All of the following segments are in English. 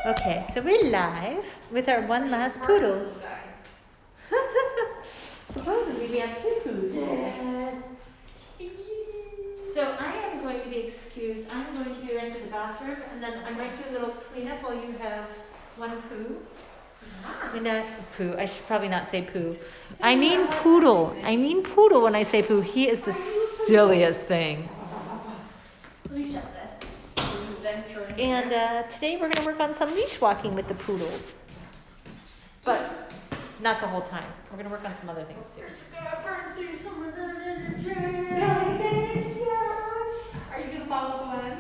Okay, so we're live with our one last poodle. Supposedly we have two poos today. So I am going to be excused. I'm going to run to the bathroom, and then I might do a little cleanup while you have one poo. I mean, not poo. I should probably not say poo. I mean poodle. I mean poodle when I say poo. He is the silliest thing. Let me shut this. And today we're going to work on some leash walking with the poodles. But not the whole time. We're going to work on some other things too. Gonna burn through some of that energy. Are you gonna follow Glenn?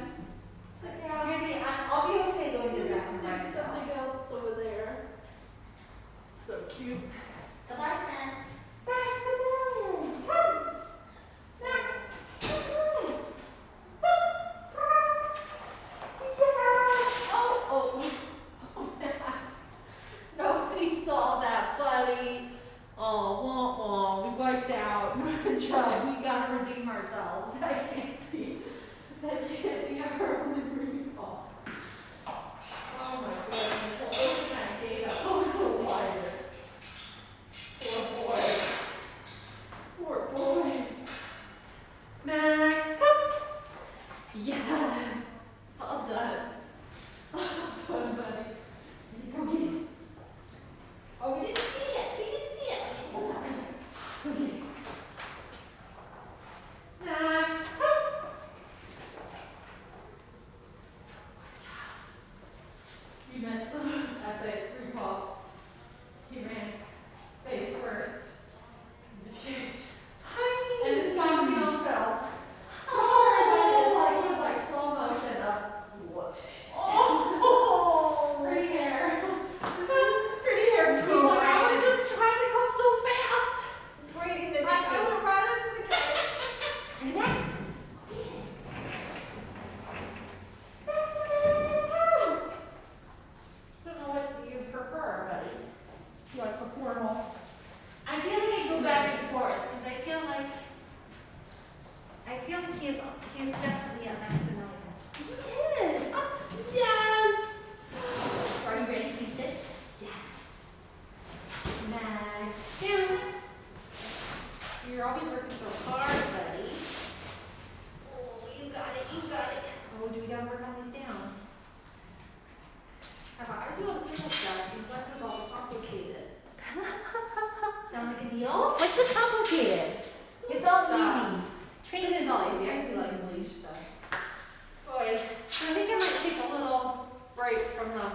Maybe I'll be okay going to the bathroom. There's something else over there. So cute. Goodbye, friend. Max, come on. Come. Max, come on. Yes. Oh, Max. Nobody saw that, buddy. Oh, wah, wah. We wiped out. Good job. We gotta redeem ourselves. That can't be our only recall. Oh my goodness. Well, open that gate up a little wider. Poor boy. Poor boy. Max, come. Yes. All done. All done, buddy. Come here. Oh, we didn't see it. We didn't see it. Okay, that's awesome. Okay. Max, come. You missed those at the recall. He ran face first. And his confidant fell. Don't worry about it. It was like slow motion up. Oh, pretty hair. Pretty hair. He's like, I was just trying to come so fast. Waiting to I would run into the gate. I don't know what you prefer, buddy. You like the formal? I feel like I go back and forth because I feel like he's definitely a Maximilian. He is. Oh, yes. Are you ready? Can you sit? Yes. Max, down. You're always working so hard, buddy. Oh, you got it. You got it. Oh, do we gotta work on these downs? How about I do all the simple stuff? You've got this all complicated. Sound like a deal? What's the complicated? It's all easy. It is all easy. I do like the leash stuff. Boy, so I think I might take a little break from the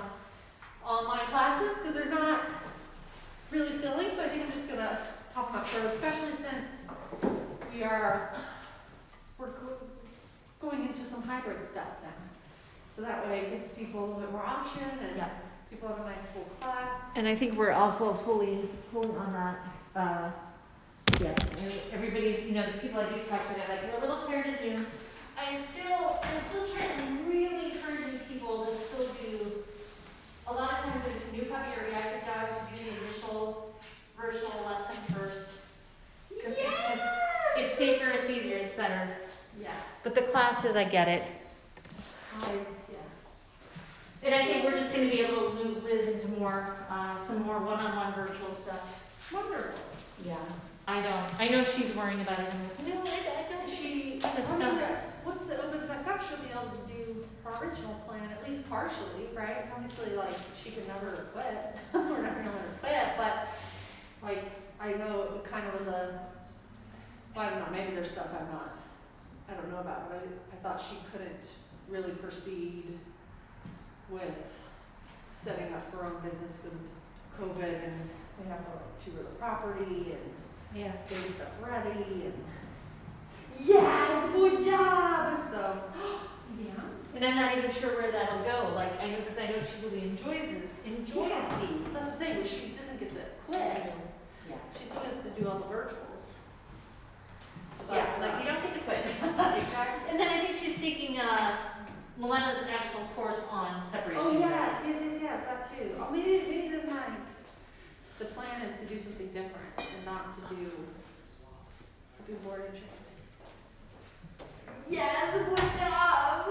online classes because they're not really filling. So I think I'm just gonna pop them up for, especially since we're going into some hybrid stuff now. So that way it gives people a little bit more option and Yeah. people have a nice full class. And I think we're also fully on that. Yes, everybody's, the people I do talk to, they're like, we're a little tired of Zoom. I'm still trying to really encourage people to still do, a lot of times if it's a new puppy or reactive dog, to do the initial virtual lesson first. Because it's safer, it's easier, it's better. Yes. But the classes, I get it. Yeah. And I think we're just gonna be able to move Liz into some more one-on-one virtual stuff. Wonderful. Yeah. I know she's worrying about it. I'm like, no, I don't. Once it opens back up, she'll be able to do her original plan, at least partially, right? Obviously, like, she could never quit. We're never gonna let her quit, but, like, I know it kind of was well, I don't know, maybe there's stuff I don't know about, but I thought she couldn't really proceed with setting up her own business because of COVID, and they have to tour the property and Yeah. getting stuff ready and yes, good job. So yeah. And I'm not even sure where that'll go. Like, I know, because I know she really enjoys the. That's what I'm saying. She doesn't get to quit. Yeah. She still gets to do all the virtuals. Yeah, like you don't get to quit. Exactly. And then I think she's taking Milena's actual course on separation. Oh yes, that too. Oh, maybe then the plan is to do something different and not to do board and training. Yes, good job,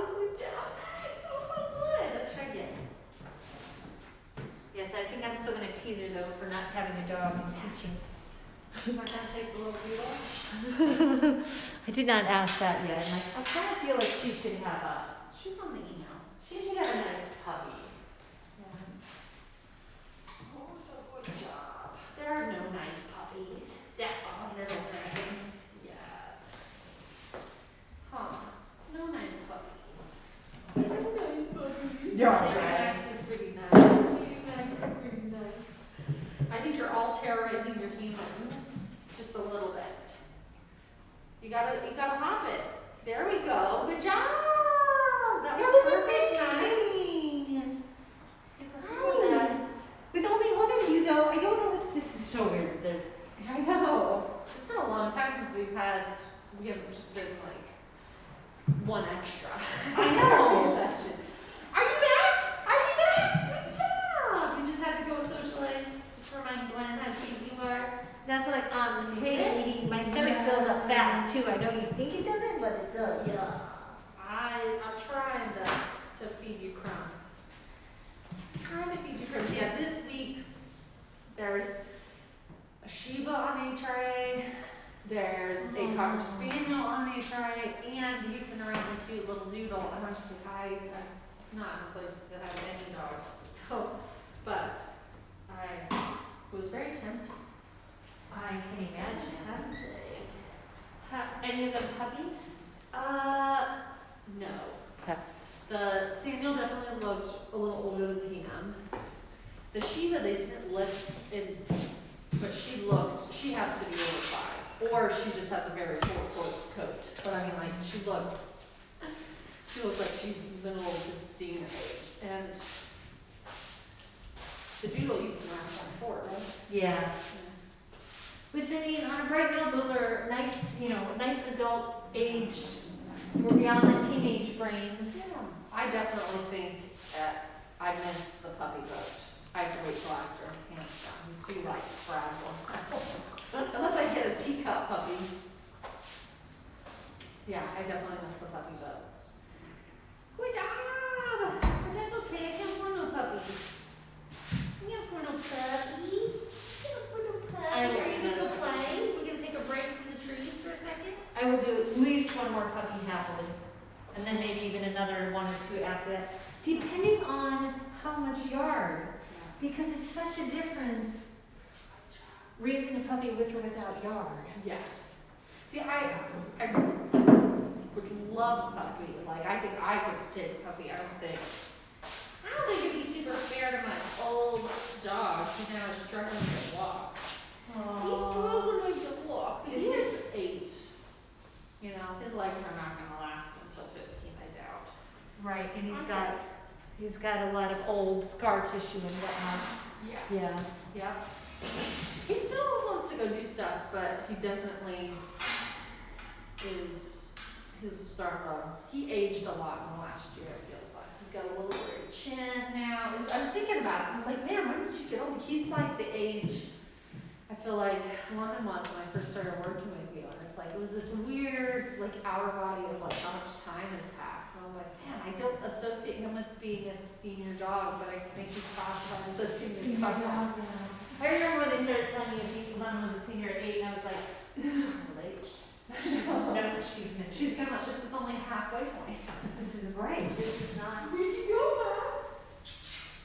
for not having a dog and teaching. She's not gonna take the little beetle? I did not ask that yet. I'm like, I kind of feel like she should have She's on the email. she should have a nice puppy. Oh, so good job. There are no nice puppies. Little dragons. Yes. Huh. No nice puppies. No nice puppies. They're all Maybe dragons. Max is pretty nice. Maybe Max is pretty nice. I think you're all terrorizing your humans just a little bit. You gotta hop it. There we go. Good job. That was perfect. Nice. It's the best. With only one of you, though, I don't know what's this is so weird. There's I know. It's been a long time since we haven't just been like one extra. I know. Session. Are you back? Are you back? Good job. You just had to go socialize. Just remind Gwen how cute you are. that's like hey lady, my stomach fills up fast too. I know you think it doesn't, but it does. Yeah. I'm trying to feed you crumbs. Trying to feed you crumbs. Yeah, this week there's a Shiba on HRA, there's a Cocker Spaniel on HRA, and Houston are really cute little doodle. And I was just like, I'm not in a place to have any dogs. So, but I was very tempted. I can imagine. Any of them puppies? No. Okay. The Spaniel definitely looked a little older than Pam. The Shiba they didn't list in, but she has to be over 5, or she just has a very full coat. But I mean, like she looked like she's middle to senior age, and the doodle used to last on 4, right? Yeah. Which I mean, on a bright note, those are nice, nice adult aged. We're beyond the teenage brains. Yeah. I definitely think that I missed the puppy boat. I have to wait till after hands down. He's too like fragile. Unless I get a teacup puppy. Yeah, I definitely missed the puppy boat. Good job! But that's okay. I can't afford no puppy. I can't afford no puppy. Can't afford no puppy. I Are don't you gonna go know. play? We gonna take a break from the trees for a second? I would do at least one more puppy happily, and then maybe even another 1 or 2 after that, depending on how much yard. Because it's such a difference raising a puppy with or without yard. Yes. See, I would love a puppy. Like, I think I could take a puppy. I don't think it'd be super fair to my old dog who now is struggling to walk. He's struggling to walk. Because he is 8. You know, his legs are not going to last until 15, I doubt. Right, and he's got a lot of old scar tissue and whatnot. Yes. Yeah. Yep. He still wants to go do stuff, but he definitely he aged a lot in the last year, it feels like. He's got a little weird chin now. I was thinking about it. I was like, man, when did you get old? He's like the age I feel like London was when I first started working with you. And it's like, it was this weird, like, outer body of like how much time has passed. And I was like, man, I don't associate him with being a senior dog, but I think he's classified as a senior dog. I remember when they started telling me if London was a senior at 8, and I was like, she's middle-aged. This is only halfway point. This is right. This is not. Where'd you go, Max?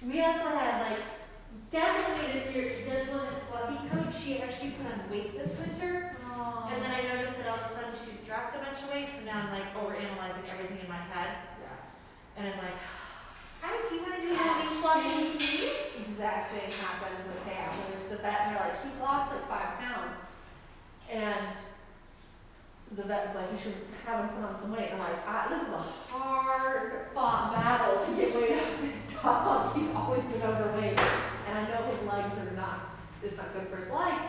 We also had like, definitely this year, it just wasn't fluffy coat. She actually put on weight this winter. And then I noticed that all of a sudden she's dropped a bunch of weight, so now I'm like overanalyzing everything in my head. Yes. And I'm like, hi, do you want to do any fluffy? Exact thing happened with Pam. We went to the vet and they're like, he's lost like 5 pounds. And the vet was like, you should have him put on some weight. And I'm like, this is a hard fought battle to get weight off this dog. He's always been overweight. And I know his legs are it's not good for his legs.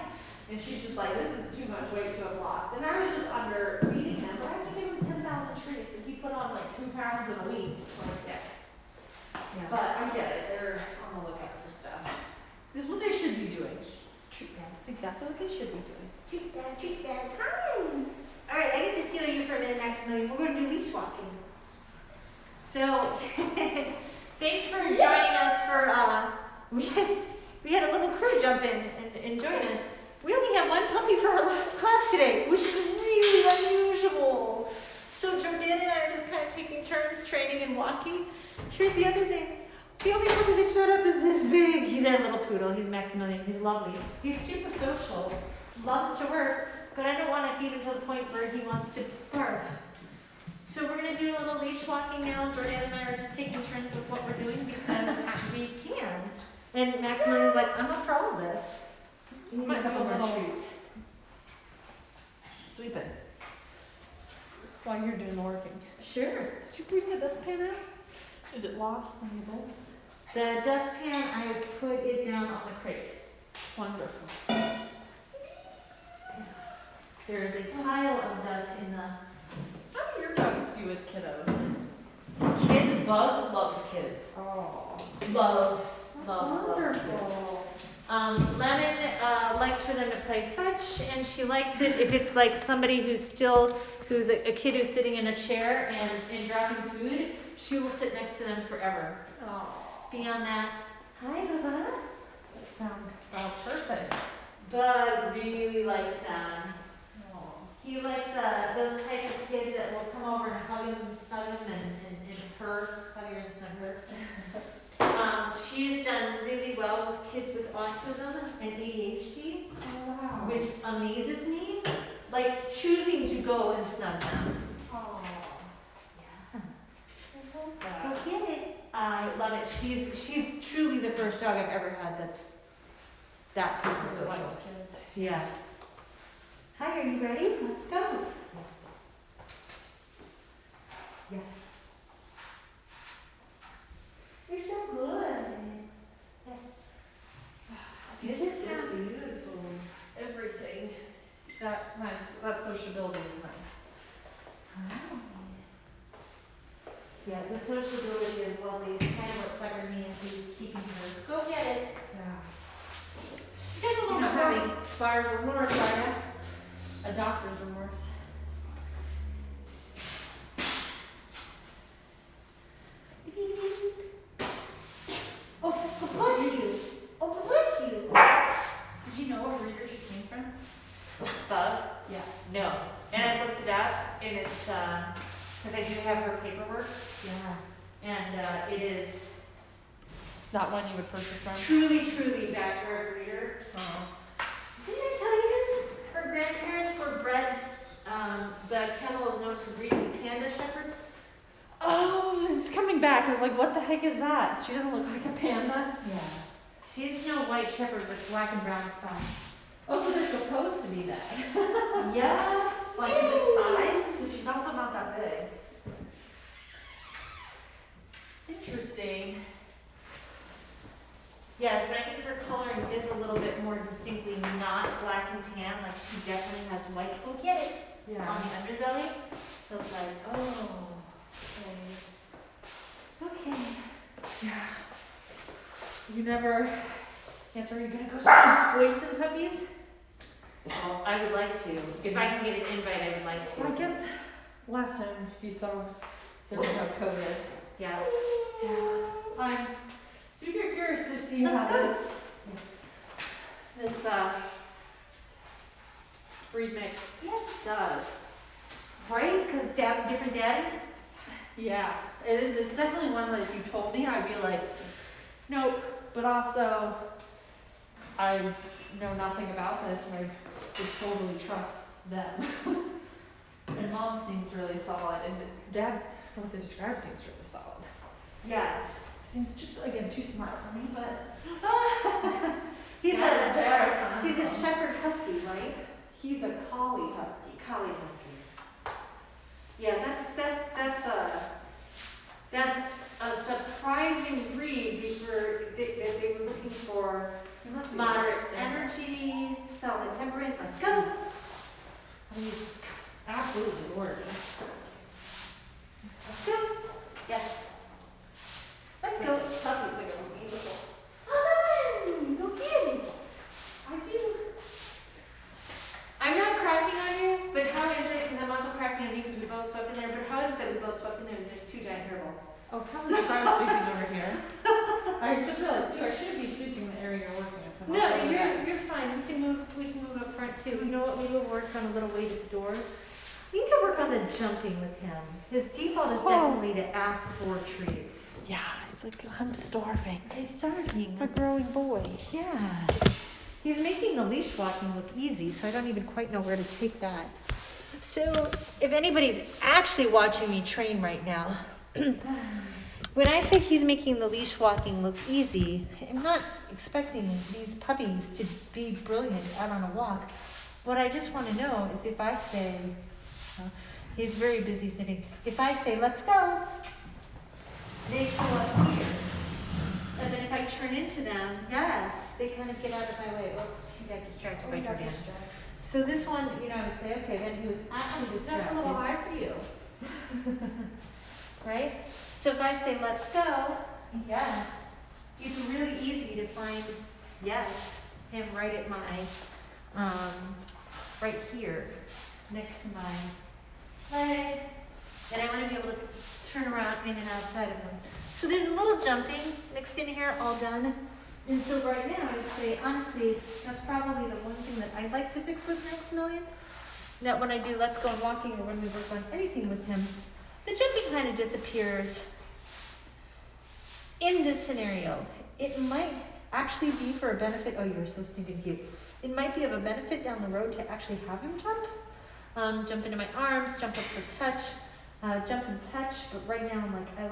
And she's just like, this is too much weight to have lost. And I was just under feeding him, but I used to give him 10,000 treats and he put on like 2 pounds in a week. Like, Yeah. but I get it, they're on the lookout for stuff. This is what they should be doing. Treat that. It's exactly what they should be doing. Treat that. Treat that. Hi. All right, I get to steal you for a minute, Maximilian. We're going to do leash walking. So, thanks for joining us for, we had a little crew jump in and join us. We only have one puppy for our last class today, which is really unusual. So Jordan and I are just kind of taking turns training and walking. Here's the other thing. The only puppy that showed up is this big. He's a little poodle. He's Maximilian. He's lovely. He's super social. Loves to work. But I don't want to feed him to the point where he wants to bark. So we're going to do a little leash walking now. Jordan and I are just taking turns with what we're doing because we can. And Maximilian's like, I'm up for all of this. We need Might a do couple a more little- treats. Sweep it. While you're doing the working. Sure. Did you bring the dustpan out? Is it lost on your bowls? The dustpan, I put it down on the crate. Wonderful. There is a pile of dust in the... How do your dogs do with kiddos? Kid Bug loves kids. Oh, Loves kids. wonderful. Lemon likes for them to play fetch, and she likes it if it's like somebody who's a kid who's sitting in a chair and dropping food, she will sit next to them forever. Oh, Beyond that, hi Bubba. that sounds perfect. Bug really likes them. Oh. He likes those type of kids that will come over and hug him and snug him and purr, hug her and snug her. She's done really well with kids with autism and ADHD, Oh, wow. which amazes me. Like choosing to go and snug them. Oh, Yeah. I love Go that. get it. I love it. She's truly the first dog I've ever had that's that kind of social. Kids. Yeah. Hi, are you ready? Let's go. Yeah. You're so good. Yes. Music It's is just beautiful. Everything. That sociability is nice. Oh. Yeah, the sociability is lovely. It's kind of what suckered me into keeping her. Go get it. Yeah. She's got a You're little not bit more. having buyer's remorse, are you? A doctor's remorse. Oh, bless you. Oh, bless you. Did you know what breeder she came from? Bug? Yeah. No. And I looked it up, and it's, because I do have her paperwork, Yeah. and it is Not one you would purchase from? truly backyard breeder. Oh. Didn't I tell you this? Her grandparents were bred, the kennel is known for breeding panda shepherds. Oh, it's coming back. I was like, what the heck is that? She doesn't look like a panda. Yeah. She's no white shepherd with black and brown spots. Oh, so they're supposed to be that. Yeah. Like, is it size? Because she's also not that big. Interesting. Yes, but I think her coloring is a little bit more distinctly not black and tan. Like she definitely has white. Oh, get it on the underbelly. So it's like, oh, okay. Yeah. You never. Yes, are you gonna go see boys and puppies? Well, I would like to. If I can get an invite, I would like to. Well, I guess last time you saw there was no COVID. Yeah. Yeah. I'm super curious to see Let's how go. this breed mix does. Right? Because different daddy. Yeah, it is. It's definitely one that if you told me, I'd be like, nope. But also, I know nothing about this, and I would totally trust them. And mom seems really solid, and dad's what they describe seems really solid. Yes. Seems just again too smart for me, but He's Yeah, it's very he's a handsome. shepherd husky, right? he's a collie husky. Collie husky. Yeah, that's a surprising breed that they were looking for. He must be Moderate interesting. energy, solid temperament. Let's go. He's absolutely gorgeous. Let's go. Yes. Let's go. Puppies are gonna be beautiful. Come on, go get it. I do. I'm not cracking on you, but how is it? Because I'm also cracking on you because we both swept in there. But how is it that we both swept in there and there's two giant hairballs? Oh, probably because I was sleeping over here. I just realized too, I shouldn't be sweeping the area you're working in. No, you're fine, we can move up front too. You know what, we will work on a little weight at the door. We need to work on the jumping with him. His default is definitely to ask for treats. Yeah, he's like, I'm starving. He's starving. A growing boy. Yeah. He's making the leash walking look easy, so I don't even quite know where to take that. So, if anybody's actually watching me train right now, when I say he's making the leash walking look easy, I'm not expecting these puppies to be brilliant out on a walk. What I just want to know is if I say, he's very busy sitting, if I say, let's go, they show up here. And then if I turn into them, yes, they kind of get out of my way. Oh, she got distracted by Jordan. So this one, you know, I would say, okay, then he was actually distracted. That's a little high for you. Right? So if I say, let's go, yeah, it's really easy to find, yes, him right at my, right here, next to my leg. And I want to be able to turn around in and outside of him. So there's a little jumping mixed in here, all done. And so right now, I would say, honestly, that's probably the one thing that I'd like to fix with Maximilian. That when I do Let's Go Walking or when we work on anything with him, the jumping kind of disappears. In this scenario, it might actually be for a benefit. Oh, you're so stinking cute. It might be of a benefit down the road to actually have him jump. Jump into my arms, jump up for touch, jump and catch. But right now, I'm like, I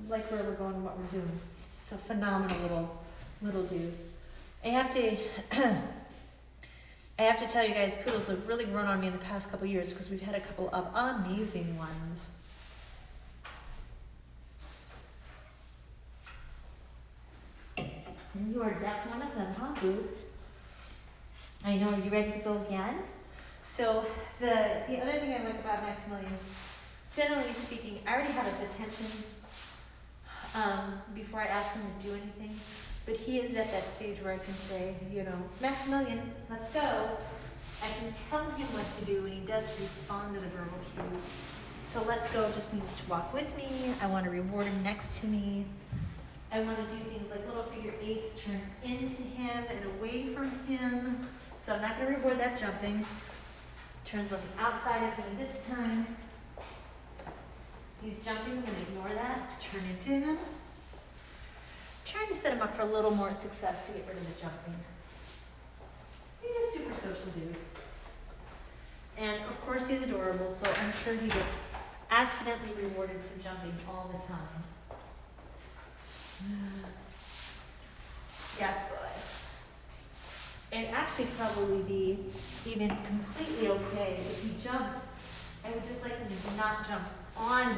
like where we're going and what we're doing. He's a phenomenal little dude. I have to tell you guys, poodles have really grown on me in the past couple years because we've had a couple of amazing ones. And you are definitely one of them, huh, Boo? I know. Are you ready to go again? So the other thing I like about Maximilian, generally speaking, I already have his attention before I ask him to do anything. But he is at that stage where I can say, you know, Maximilian, let's go. I can tell him what to do, and he does respond to the verbal cue. So let's go just needs to walk with me. I want to reward him next to me. I want to do things like little figure eights, turn into him and away from him. So I'm not going to reward that jumping. Turns on the outside of me this time. He's jumping, I'm going to ignore that. Turn into him. Trying to set him up for a little more success to get rid of the jumping. He's a super social dude. And of course he's adorable, so I'm sure he gets accidentally rewarded for jumping all the time. Yes, good. It'd actually probably be even completely okay if he jumped. I would just like him to not jump on me.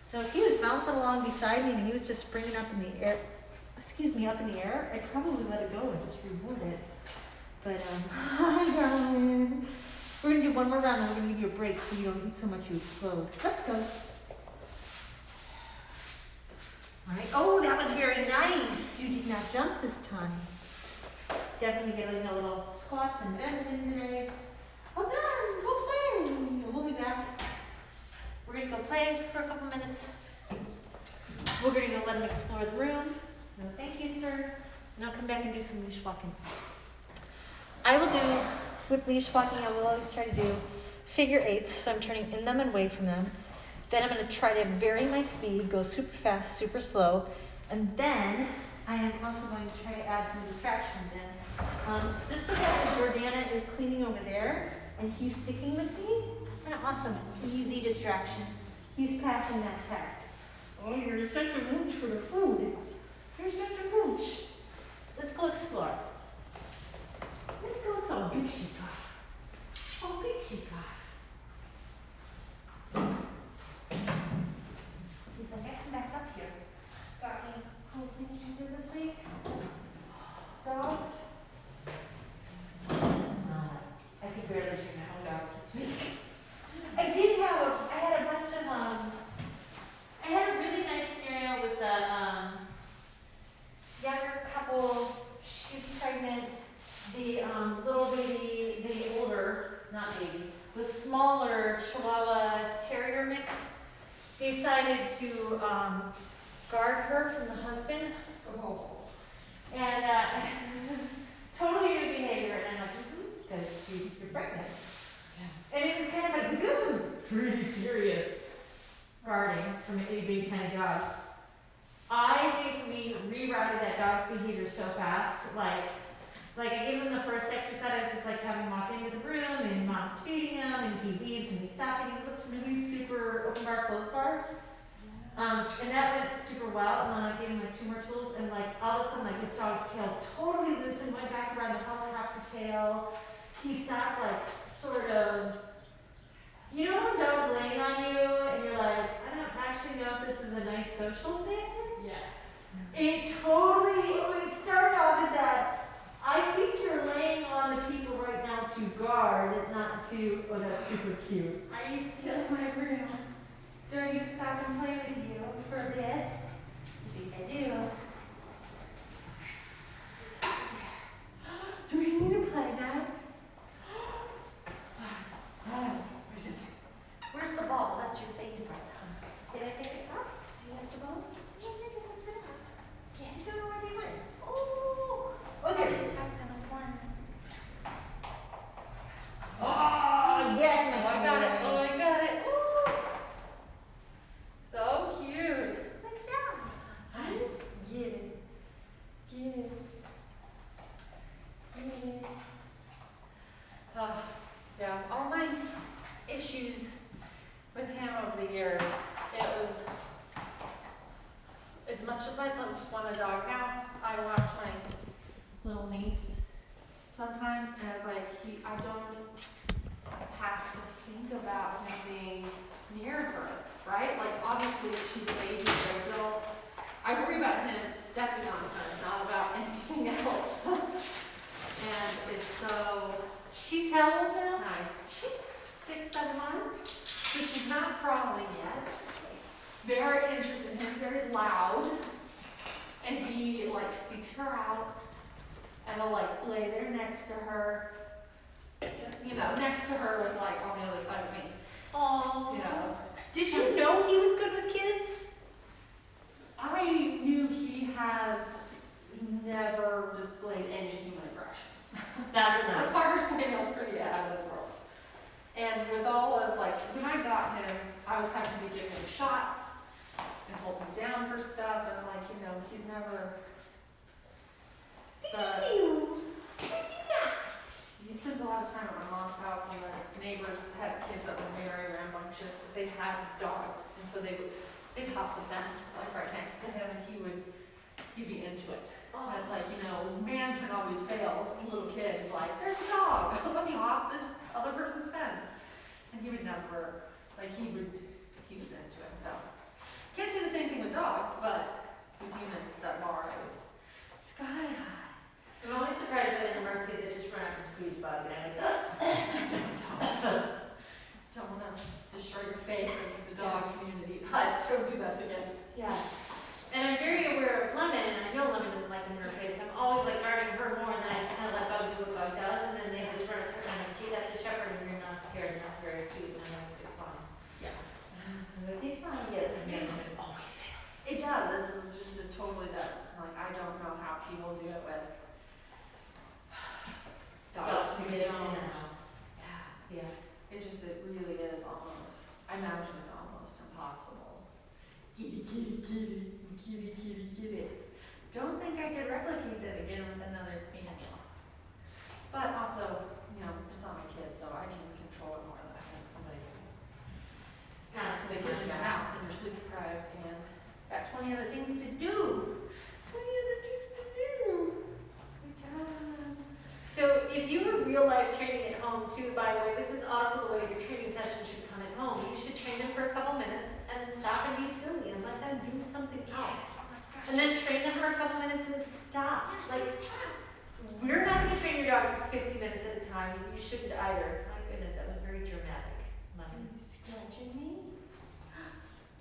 So if he was bouncing along beside me and he was just springing up in the air, up in the air, I'd probably let it go and just reward it. But, hi darling. We're gonna do one more round and we're gonna give you a break so you don't eat so much you explode. Let's go. Alright, oh, that was very nice. You did not jump this time. Definitely getting a little squats and bends in today. Well done, go play. We'll be back. We're gonna go play for a couple minutes. We're gonna go let him explore the room. No, thank you, sir. And I'll come back and do some leash walking. I will do, with leash walking, I will always try to do figure eights, so I'm turning in them and away from them. Then I'm gonna try to vary my speed, go super fast, super slow, and then I am also going to try to add some distractions in. Just the fact that Jordana is cleaning over there and he's sticking with me, that's an awesome, easy distraction. He's passing that test. Oh, you're such a mooch for the food. You're such a mooch. Let's go explore. Let's go. It's all big she got. Oh, big she got. He's like, I come back up here. Got any cool things you did this week? Dogs? I could barely shoot my own dogs this week. I had a bunch of, I had a really nice scenario with a, younger couple. She's pregnant. The, little baby, the older, not baby, the smaller Chihuahua Terrier mix decided to, guard her from the husband. Oh. And totally new behavior, and I'm like, because you're pregnant. And it was kind of like, because it was some pretty serious guarding from an itty bitty tiny dog. I think we rerouted that dog's behavior so fast, like I gave him the first exercise, just like having him walk into the room, and mom's feeding him, and he leaves, and he's stopping, and it was really super open bar, closed bar. And that went super well, and then I gave him like 2 more tools, and like all of a sudden, like this dog's tail totally loosened, went back around the helicopter tail. He stopped like sort of, you know when a dog's laying on you, and you're like, I don't actually know if this is a nice social thing? Yeah. It started off as that, I think you're laying on the people right now to guard, not to, oh that's super cute. Are you still in my room? Do I need to stop and play with you for a bit? I think I do. Do we need to play next? Where's the ball? That's your favorite. Did I pick it up? Do you like the ball? Can't do it when he wins. Oh! Okay. It's tucked in the corner. Oh, yes, Oh, I got it. Oh, I got it. Ooh. So cute. Good job. Get it. Get it. Get it. Yeah, all my issues with him over the years, it was, as much as I want a dog now, I watch my little niece sometimes, and it's like, I don't have to think about him being near her, right? Like, obviously, she's a baby, or adult. I worry about him stepping on her, not about anything else. And it's so She's how old now? nice. She's 6, 7 months, so she's not crawling yet. Very interested in him, very loud. And he like seeks her out and will like lay there next to her. You know, next to her with like on the other side of me. Oh. You know. Did you know he was good with kids? I knew he has never displayed any human aggression. That's The nice. Parker Spaniel's pretty out of this world. And with all of like, when I got him, I was having to be giving him shots and hold him down for stuff, and like, you know, he's never. He spends a lot of time at my mom's house, and the neighbors had kids that were very rambunctious. They had dogs, and so they'd hop the fence like right next to him, and he'd be into it. And it's like, you know, management always fails. Little kids like, there's a dog. Let me hop this other person's fence. And he would never, like, he was into it. So can't say the same thing with dogs, but with humans, that bar is sky high. I'm always surprised by the number of kids that just run up and squeeze Bug, and I'm like, Don't want to destroy your face with the dog community. But don't do that again. yes. And I'm very aware of Lemon, and I know Lemon doesn't like them in her face, so I'm always like guarding her more, and then I just kind of let Bug do what Bug does, and then they just run up to her, and I'm like, gee, that's a shepherd, and you're not scared, and that's very cute, and I'm like, it's fine. Yeah. I'm like, it's fine, yes, it's management always fails. It does. It totally does. Like, I don't know how people do it with dogs who kids in don't. the house. Yeah. Yeah. It really is almost, I imagine it's almost impossible. Kitty, kitty, kitty, kitty, kitty, kitty. Don't think I could replicate that again with another spaniel. But also, you know, it's not my kid, so I can control it more than I can somebody can. It's not The kids in your house and you're sleep deprived and got 20 other things to do. 20 other things to do. Good job. So if you were real life training at home too, by the way, this is also the way your training session should come at home. You should train them for a couple minutes and then stop and be silly and let them do something else. Oh my gosh. And then train them for a couple minutes and stop. Like, we're not gonna train your dog for 50 minutes at a time. You shouldn't either. My goodness, that was very dramatic. Are you scratching me? Are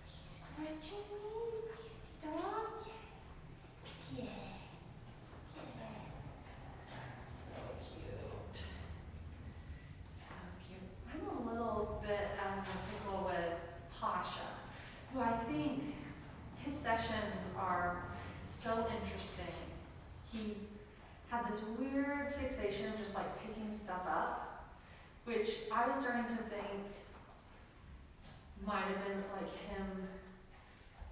you scratching me, feisty dog? Yeah. Yeah. So cute. So cute. I'm a little bit out of the pickle with Pasha, who I think his sessions are so interesting. He had this this weird fixation of just like picking stuff up, which I was starting to think might have been like him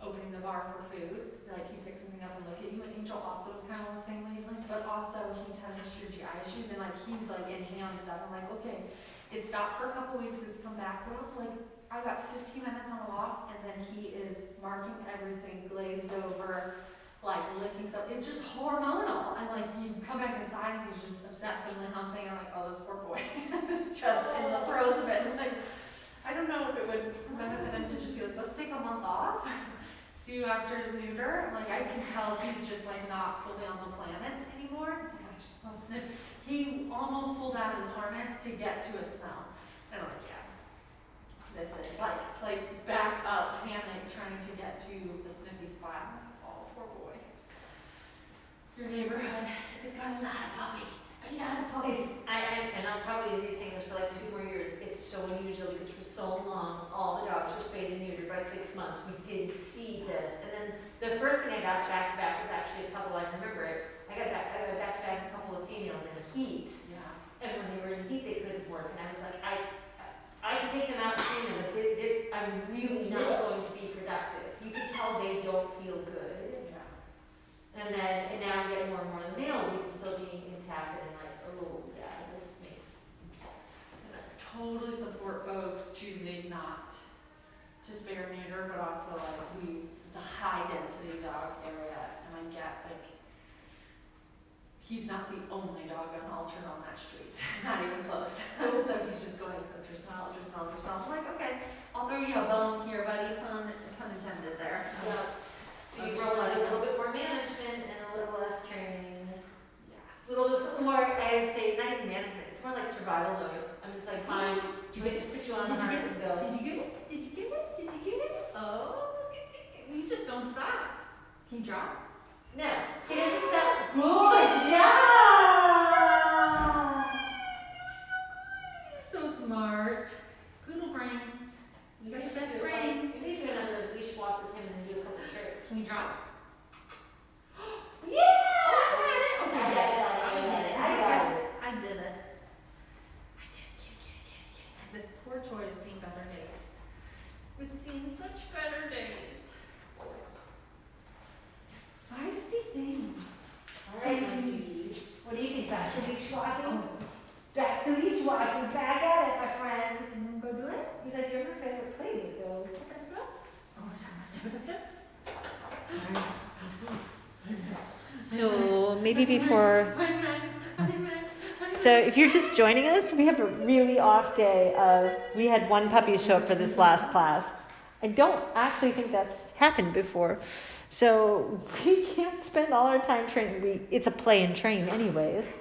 opening the bar for food, like he picked something up and look at you, and Angel also was kind of on the same wavelength, but also he's having extra GI issues, and like he's like inking on stuff. I'm like, okay, it stopped for a couple weeks, it's come back, but also like, I got 15 minutes on a walk, and then he is marking everything, glazed over, like licking stuff. It's just hormonal, and like you come back inside, and he's just obsessively humping, and I'm like, oh, this poor boy is just in the throes of it. And like, I don't know if it would benefit him to just be like, let's take a month off. See you after his neuter. Like, I can tell he's just like not fully on the planet anymore. It's like, I just want to sniff. He almost pulled out his harness to get to a smell. And I'm like, yeah, this is like back up panic trying to get to the sniffy spot. I'm like, oh, poor boy. Your neighborhood has got a lot of puppies. A lot of puppies. And I'll probably be saying this for like 2 more years. It's so unusual because for so long, all the dogs were spayed and neutered by 6 months. We didn't see this. And then the first thing I got back to back was actually a couple, I remember it. I got back to back a couple of females in heat. Yeah. And when they were in heat, they couldn't work. And I was like, I can take them out and clean them, but I'm really not going to be productive. You can tell they don't feel good. Yeah. And now I'm getting more and more of the males even still being intact, and I'm like, oh yeah, this makes sense. Totally support folks choosing not to spay or neuter, but also like it's a high density dog area, and I get like he's not the only dog on Altern on that street, not even close. So he's just going ultrasound. I'm like, okay, I'll throw you a bone here, buddy. Pun intended there. Yep. So I'm you just roll in letting a little bit more management and a little less training. Yes. A little more, I'd say, not even management, it's more like survival mode. I'm just like, fine, I just put you on the harness and go. Did you get it? Did you get it? Did you get it? Oh, you just don't stop. Can you drop? No, he doesn't stop. Good job! You're so smart. Poodle brains. You got your best brains. You need to do another leash walk with him and do a couple tricks. Can you drop? Yeah! Oh, I got it. Okay, I got it. I did it. This poor toy has seen better days. We've seen such better days. Feisty thing. All right, my Gigi. What do you think, back to leash walking? Back to leash walking. Back at it, my friend. And go do it. He's like, you're her favorite playmate, though. So maybe before. So if you're just joining us, we have a really off day we had one puppy show up for this last class. I don't actually think that's happened before. So we can't spend all our time training. It's a play and train anyways.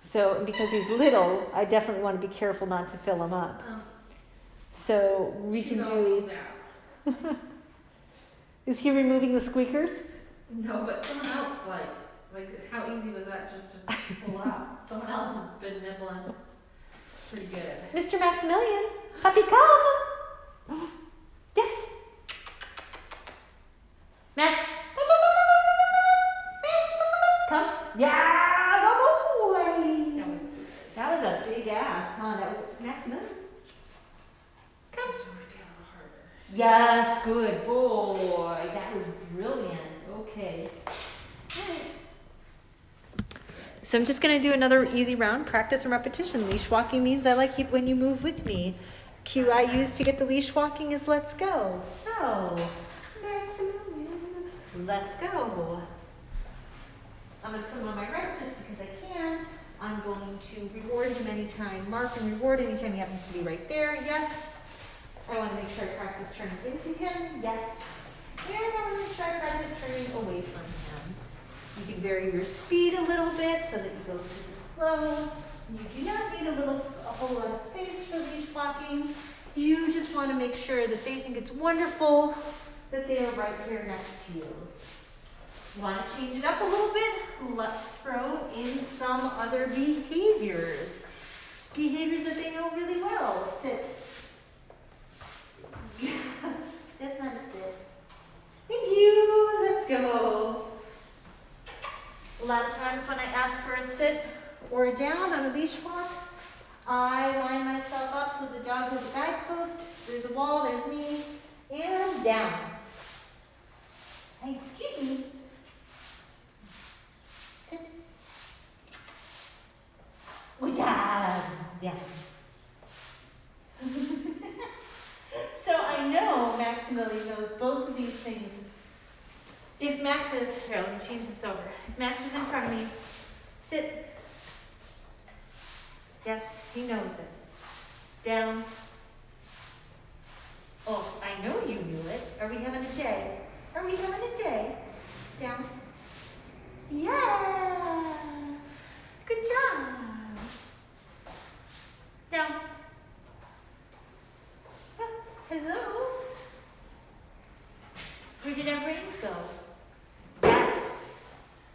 So because he's little, I definitely want to be careful not to fill him up. So we can do. Is he removing the squeakers? No, but someone else, like how easy was that just to pull out? Someone else has been nibbling pretty good. Mr. Maximilian, puppy come. Yes. Max! Come. Yeah, good boy. That was a big ass, huh? That was Maximilian. Come. Yes, good boy. That was brilliant. Okay. So I'm just going to do another easy round, practice and repetition. Leash walking means I like you when you move with me. Cue I use to get the leash walking is let's go. So, Maximilian, let's go. I'm going to put him on my right just because I can. I'm going to reward him anytime. Mark and reward anytime he happens to be right there. Yes. I want to make sure I practice turning into him. Yes. And I want to make sure I practice turning away from him. You can vary your speed a little bit so that you go super slow. You do not need a whole lot of space for leash walking. You just want to make sure that they think it's wonderful that they are right here next to you. Want to change it up a little bit? Let's throw in some other behaviors. Behaviors that they know really well. Sit. That's not a sit. Thank you. Let's go. A lot of times when I ask for a sit or a down on a leash walk, I line myself up so the dog has a guidepost, there's a wall, there's me, and down. Hey, excuse me. Sit. Good job. Down. So I know Maximilian knows both of these things. If Max is, here, let me change this over. If Max is in front of me, sit. Yes, he knows it. Down. Oh, I know you knew it. Are we having a day? Are we having a day? Down. Yeah. Good job. Down. Oh, hello. Where did our brains go? Yes.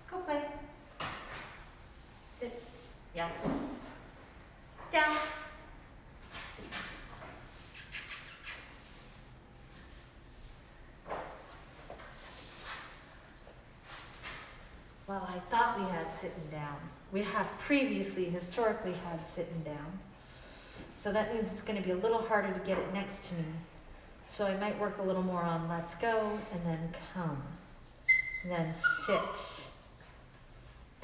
Go play. Sit. Yes. Down. Well, I thought we had sitting down. We have previously, historically had sitting down. So that means it's going to be a little harder to get it next to me. So I might work a little more on let's go and then come. And then sit.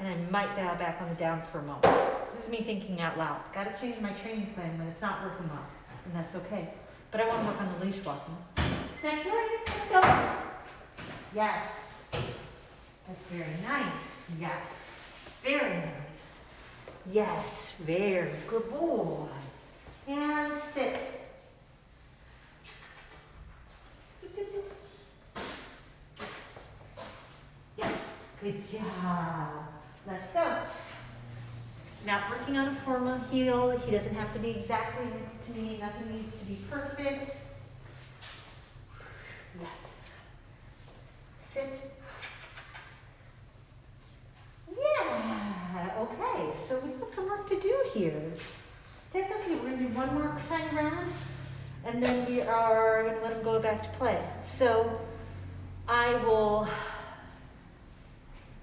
And I might dial back on the down for a moment. This is me thinking out loud. Got to change my training plan when it's not working well. And that's okay. But I want to work on the leash walking. Next line, let's go. Yes. That's very nice. Yes. Very nice. Yes. Very good boy. And sit. Yes. Good job. Let's go. Not working on a formal heel. He doesn't have to be exactly next to me. Nothing needs to be perfect. Yes. Sit. Yeah. Okay. So we've got some work to do here. That's okay. We're going to do one more time round. And then we are going to let him go back to play. So I will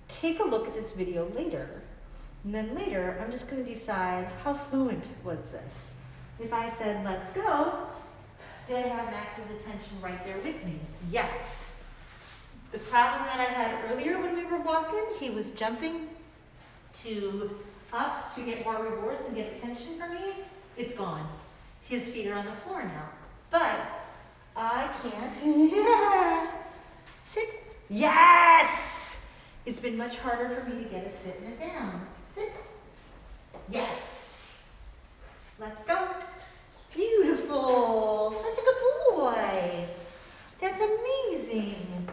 take a look at this video later. And then later, I'm just going to decide how fluent was this. If I said, let's go, did I have Max's attention right there with me? Yes. The problem that I had earlier when we were walking, he was jumping up to get more rewards and get attention from me. It's gone. His feet are on the floor now. But I can't. Yeah. Sit. Yes! It's been much harder for me to get a sit and a down. Sit. Yes. Let's go. Beautiful. Such a good boy. That's amazing.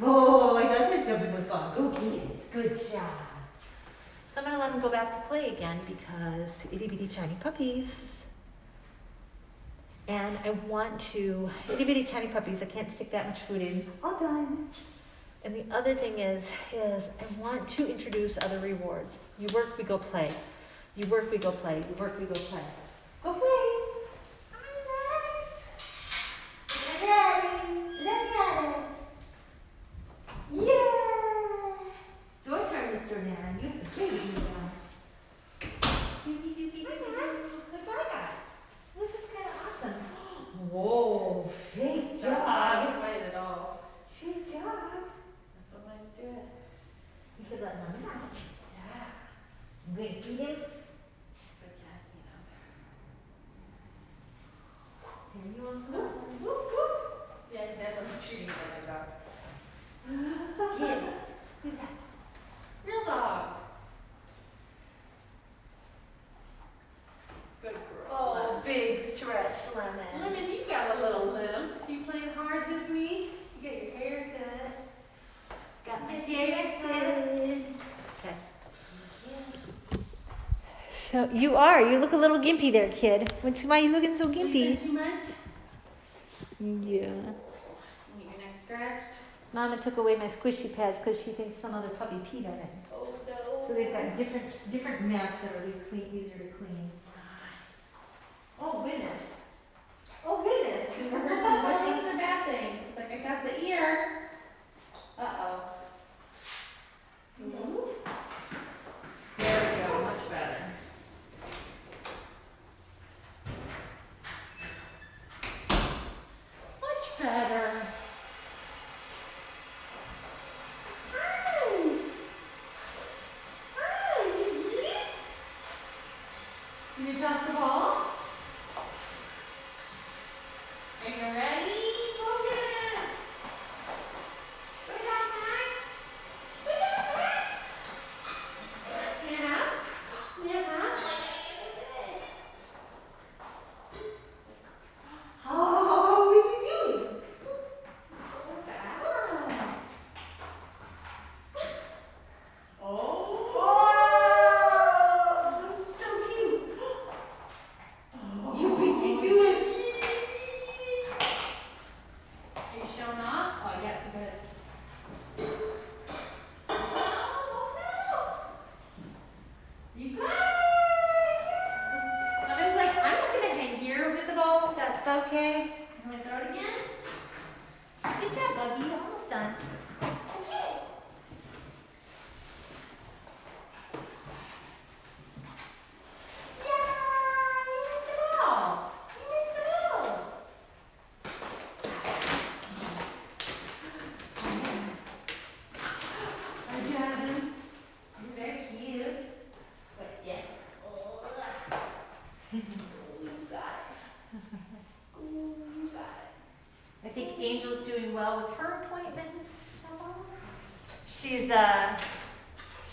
Oh, I thought your jumping was gone. Go get it. Good job. So I'm going to let him go back to play again because itty bitty tiny puppies. And I want to, itty bitty tiny puppies, I can't stick that much food in. All done. And the other thing is I want to introduce other rewards. You work, we go play. You work, we go play. You work, we go play. Go play. Nice. Daddy. Daddy. Yeah. Your turn, Mr. Nan. You have the baby now. Goodbye, guy. This is kind of awesome. Whoa, fake That's dog. not fight at all. Fake dog. That's what I do. You could let Mommy out. Yeah. Wait, eat it. So yeah, Here you want Yeah, his dad wasn't treating him like a dog. Kid. Who's that? Real dog. Good girl. Oh, big stretch lemon. Lemon, you got a little limp. You playing hard this week? You got your hair cut. Got my hair did. Okay. So you are. You look a little gimpy there, kid. Why are you looking so Sleeping gimpy? too much? Yeah. You get your neck scratched? Mama took away my squishy pads because she thinks some other puppy peed on it. Oh no. So they've got different mats that are easier to clean. Oh goodness. Oh goodness. There's some good things and bad things. It's like I got the ear. Uh-oh. Ooh. Dougie, almost done. Okay. Yeah, you missed it all. You missed it all. Are you having? You're very cute. But yes. Oh, you got it. Ooh, you got it. I think Angel's doing well with her appointments.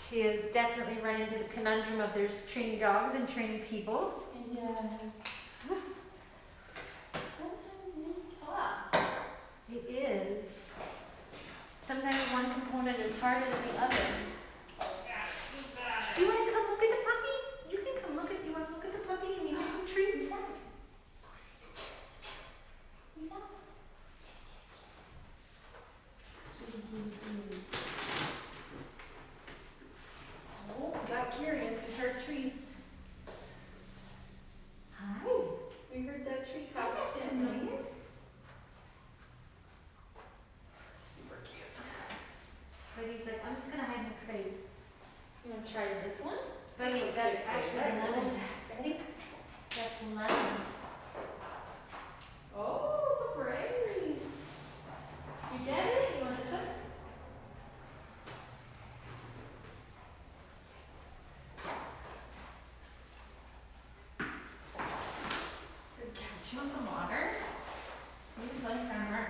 She is definitely run into the conundrum of there's training dogs and training people. Yes. Sometimes it's tough. It is. Sometimes one component is harder than the other. Do you want to come look at the puppy? You can come look at. You want to look at the puppy and you get some treats? Oh, got curious. We heard treats. Hi. We heard that treat pouch, Isn't didn't we? it? Super cute. But he's like, I'm just gonna hide in the crate. You want to try this one? So that's actually lemon. Ready? That's lemon. Oh, so brave. You get it? You want this one? Good catch. You want some water? You can play farmer.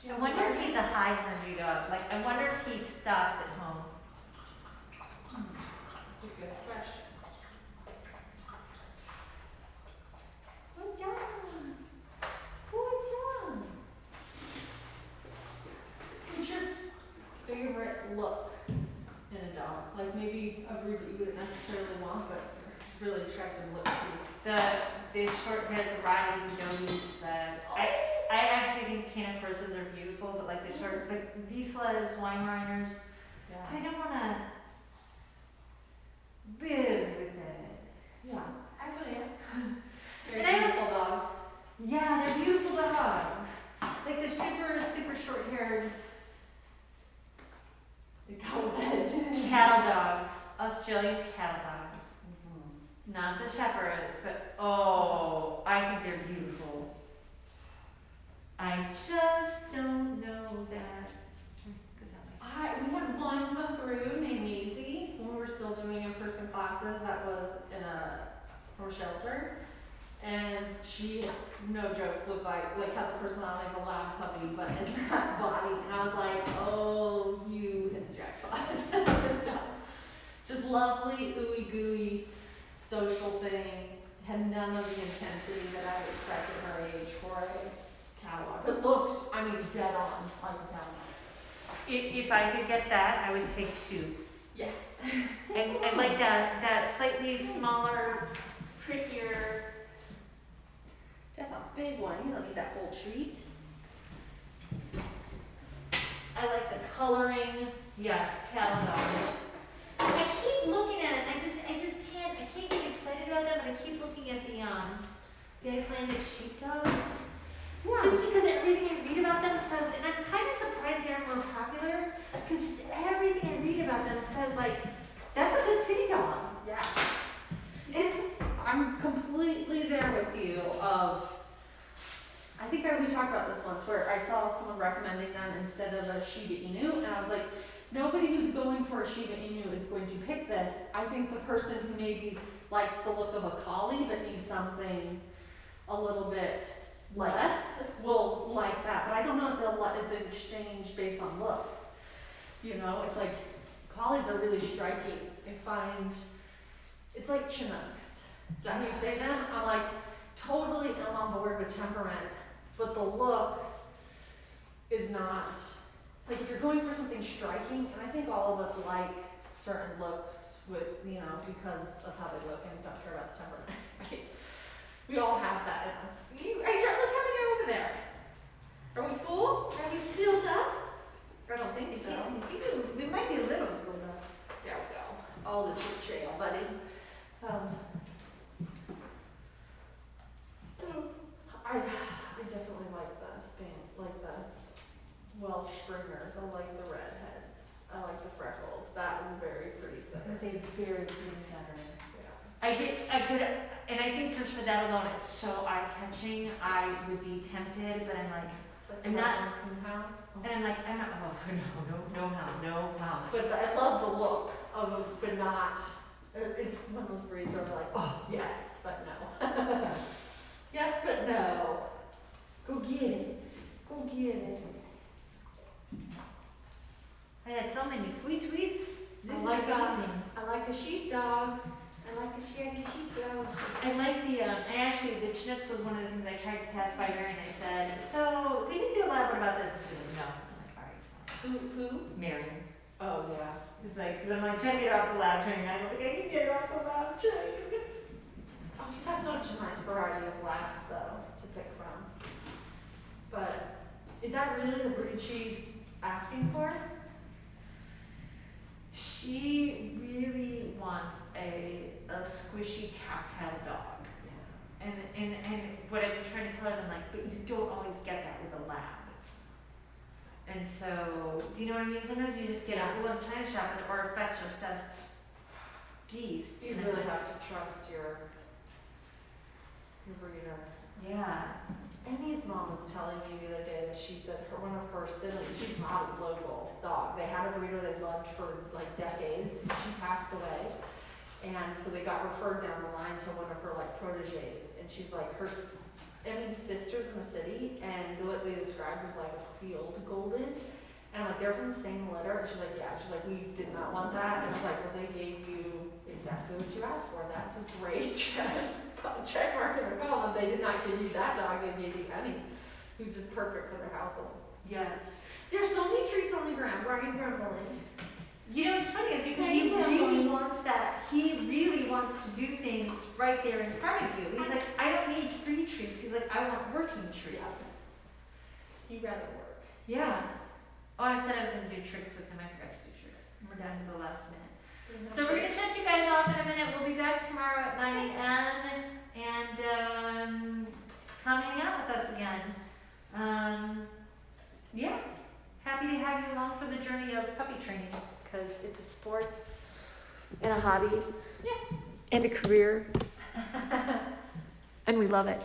I wonder if he's a high energy dog. Like, I wonder if he stops at home. That's a good question. Good job. Good job. What's your favorite look in a dog? Like maybe a breed that you wouldn't necessarily want, but really attractive look to. The short hair, the Rotties, Dogies, I actually think Canna Corsas are beautiful, but like the short, but Vizslas, Weimaraners, I don't wanna live with it. Yeah. I feel you. And They're I don't- beautiful dogs. Yeah, they're beautiful dogs. Like the super short haired They got red. cattle dogs, Australian cattle dogs. Not the shepherds, but oh, I think they're beautiful. I just don't know that. We had one come through named Maisie when we were still doing in-person classes that was from a shelter. And she, no joke, looked like had the personality of a lab puppy, but in that body. And I was like, oh, you hit the jackpot. This dog. Just lovely, ooey gooey, social thing. Had none of the intensity that I would expect at her age for a catalog. But looked, I mean, dead on like a catalog. If I could get that, I would take two. Yes. I like that slightly smaller, prettier. That's a big one. You don't need that whole treat. I like the coloring. Yes, cattle dogs. I keep looking at it. I just can't. I can't get excited about them. But I keep looking at the Icelandic sheepdogs. Just because everything I read about them says, and I'm kind of surprised they aren't more popular, because everything I read about them says, like, that's a good city dog. Yeah. I'm completely there with you I think we talked about this once where I saw someone recommending them instead of a Shiba Inu, and I was like, nobody who's going for a Shiba Inu is going to pick this. I think the person who maybe likes the look of a collie but needs something a little bit less will like that, but I don't know if they'll let it's an exchange based on looks. You know, it's like collies are really striking. I find it's like Chinooks. Is that how you say them? I'm like totally am on board with temperament, but the look is not like if you're going for something striking, and I think all of us like certain looks with because of how they look and don't care about the temperament. Right? We all have that in us. Look how many are over there. Are we full? Are we filled up? I don't think so. We might be a little full though. There we go. All the treat trail, buddy. I definitely like this. Welsh Springers. I like the redheads. I like the freckles. That was a very pretty It setter. was a very pretty setter. Yeah. I could, and I think just for that alone, it's so eye-catching, I would be tempted, but I'm like, It's like I'm the not- Raccoon Hounds. and I'm like, I'm not, oh, no, no, how. But I love the look of it, but not, it's one of those breeds where I'm like, oh, yes, but no. Yes, but no. Go get it. Go get it. I had so many tweets. This I is like amazing. I like a sheepdog. I like a shaggy sheepdog. I like the, the Chinooks was one of the things I tried to pass by Mary and I said, so we didn't do a lot about this. And she was like, no. I'm like, all right, Who? fine. Mary. Oh, yeah. It's like, because I'm like trying to get her off the loud train. I don't think I can get her off the loud train. Oh, you've got such a nice variety of blacks, though, to pick from. But is that really the breed she's asking for? She really wants a squishy tactile dog. And what I've been trying to tell her is I'm like, but you don't always get that with a lab. And so, do you know what I mean? Sometimes you just get a little China shop or a fetch obsessed beast. You and really I'm- have to trust your breeder. Yeah. Emmy's mom was telling me the other day that she said one of her siblings, she's not a local dog. They had a breeder they loved for like decades. She passed away. And so they got referred down the line to one of her like proteges. And she's like, Emmy's sister's in the city, and what they described was like a field golden. And like they're from the same litter. And she's like, yeah. She's like, we did not want that. And it's like, well, they gave you exactly what you asked for. That's a great check mark in the column. They did not give you that dog. They gave you Emmy, who's just perfect for their household. Yes. There's so many treats on the ground. Brian grumbling. You know, what's funny is because Hey, he really Grandma. wants that, he really wants to do things right there in front of you. He's like, I don't need free treats. He's like, I want working treats. Yes. He'd rather work. Yeah. Oh, I said I was going to do tricks with him. I forgot to do tricks. We're down to the last minute. So we're going to shut you guys off in a minute. We'll be back tomorrow at 9 a.m. and come hang out with us again. Yeah. Happy to have you along for the journey of puppy training because it's a sport and a hobby Yes. and a career. And we love it.